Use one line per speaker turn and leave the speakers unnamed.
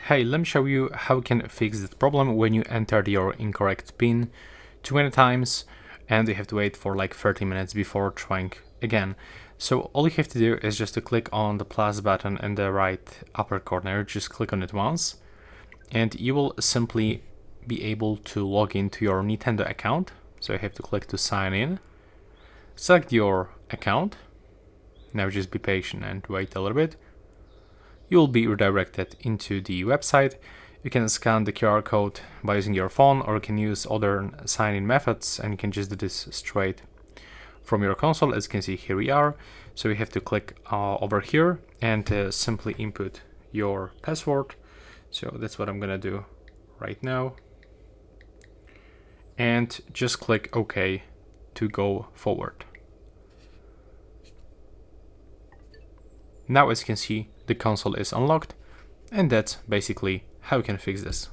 Hey, let me show you how you can fix this problem when you entered your incorrect PIN too many times and you have to wait for like 30 minutes before trying again. So all you have to do is just to click on the plus button in the right upper corner, just click on it once, and you will simply be able to log into your Nintendo account. So you have to click to sign in, select your account. Now just be patient and wait a little bit. You will be redirected into the website. You can scan the QR code by using your phone, or you can use other sign-in methods, and you can just do this straight from your console. As you can see, here we are. So you have to click over here and simply input your password. So that's what I'm gonna do right now. And just click OK to go forward. Now, as you can see, the console is unlocked, and that's basically how you can fix this.